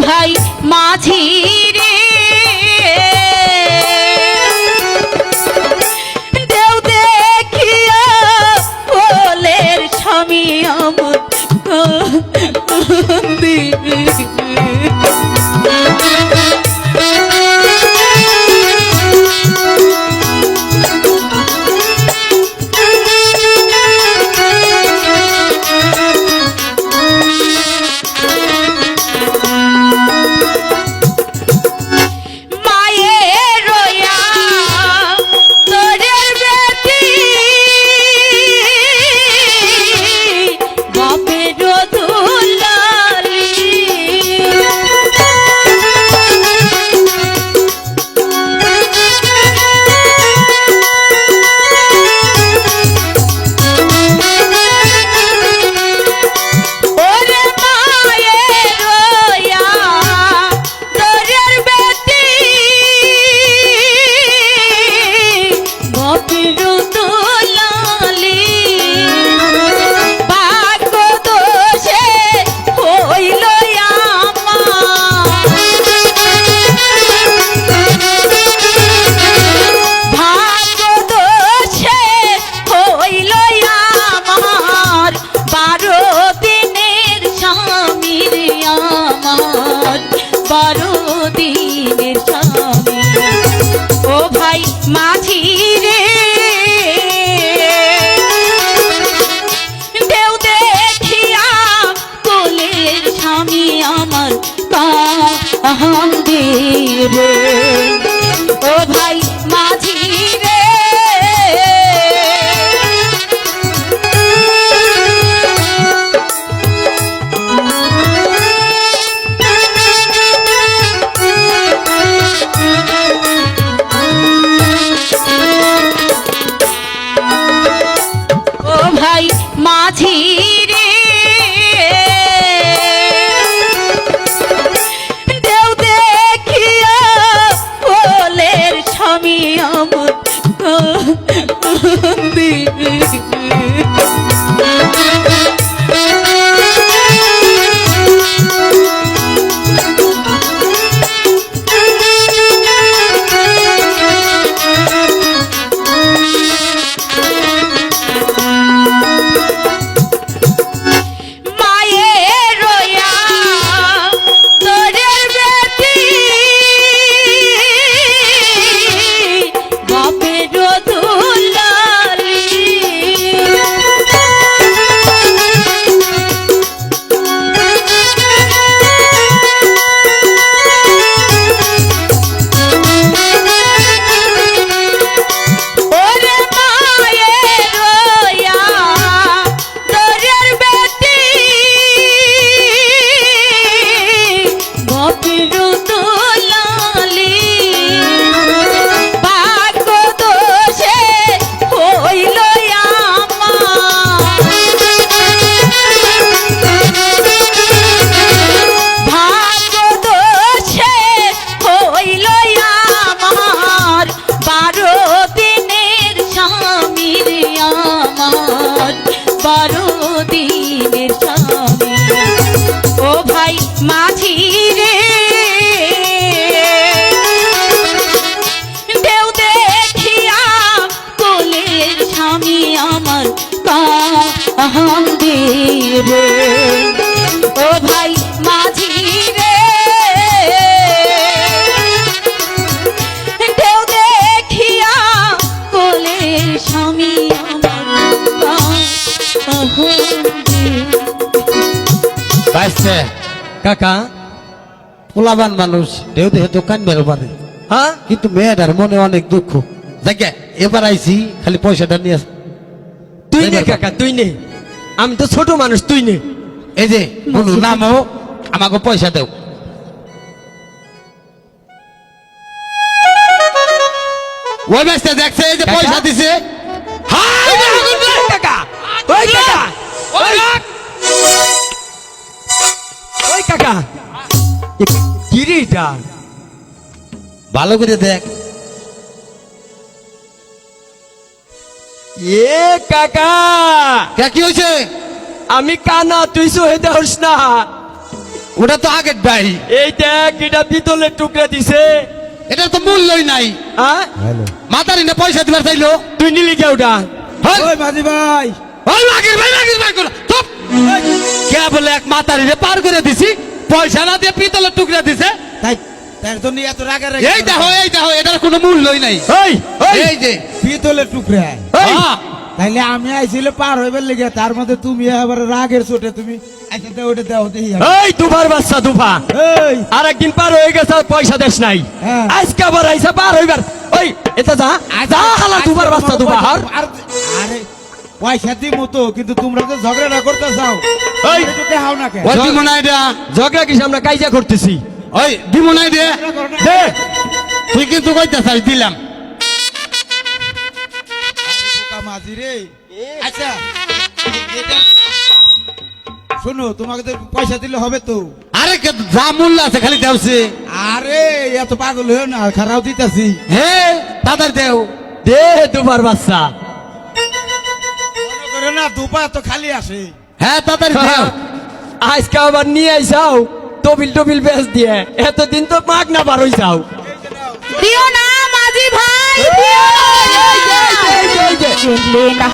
ভাই মাঝি রে দেও দেখিয়া কোলের স্বামী আমার মাঝি রে দেও দেখিয়া কোলের স্বামী আমার কান্দে রে ও ভাই মাঝি রে মাঝি রে দেও দেখিয়া কোলের স্বামী আমার কান্দে মাঝি রে দেও দেখিয়া কোলের স্বামী আমার কান্দে রে ও ভাই মাঝি রে দেও দেখিয়া কোলের স্বামী আমার কান্দে কাকা পোলাবান মানুষ ঢেউ দেহে দোকান বেরো পারে হ্যাঁ কিন্তু মেয়েটার মনে অনেক দুঃখ দেখে এবার আইছি খালি পয়সাটা নিয়ে তুই নে কাকা তুই নে আমি তো ছোট মানুষ তুই নে এই যে বলু নামো আমাকে পয়সা দেও ওই ব্যস্তা দেখছে এই যে পয়সা দিছে কাকা ওই কাকা ওই কাকা কিরিটা ভালো করে দেখ এ কাকা কি হয়েছে আমি কানা তুই সহে দেওস না ওটা তো আগের ভাই, এই দেখ এটা পিতলের টুকরা দিছে। এটার তো মূল্যই নাই। হ্যাঁ মাতারি না পয়সা দিবার চাইলো, তুই নিলি কে ওটা? হ্যাঁ? ওই মাঝি ভাই ওই মাগির ভাই করো, চুপ। কে বলে এক মাতারি রে পার করে দিছি, পয়সা না দিয়ে পিতলের টুকরা দিছে। তাই তার জন্য এত রাগা এই দেখো এটার কোনো মূল্যই নাই। এই এই যে পিতলের টুকরা। এই হ্যাঁ, তাইলে আমি আইছিল পার হইবার লেগে, তার মধ্যে তুমি আবার রাগের চোটে তুমি আচ্ছা দাও ওটা দাও দেখি আমি। এই দুবার বাচ্চা দুফা, এই আর একদিন পার হয়ে গেছে আর পয়সা দেশ নাই। হ্যাঁ। আজকে আবার আইসা পার হইবার। ওই এটা যা যা হালা দুবার বাচ্চা দুফা হার। আরে পয়সা দিব তো, কিন্তু তোমরা তো ঝগড়া করতে চাও। এই একটু দেখাও না কেন? ওই দিমনাই দে, ঝগড়া কি আমরা কাইজা করতেছি? ওই দিমনাই দে, ঝগড়া করো না। দে তুই কিন্তু কইতে চাই দিলাম। আরে বোকা মাঝি রে। আচ্ছা এটা- শোনো, তোমাকে তো পয়সা দিলে হবে তো। আরে যা মূল্য আছে খালি দেওছে। আরে এত পাগল হয়েও না, খারাপ দিতেছি। হে তাদের দেও। দে দুবার বাচ্চা। মনে করে না দুপা তো খালি আসে। হ্যাঁ তাদের দেও। আজকে আবার নিয়ে আইসাও টবিল টবিল বেচ দিয়ে। এতদিন তো মাগ না বার হইসাও। দিও না মাঝি ভাই, দিও না। এই যে, এই যে, এই যে, এই যে। চললে না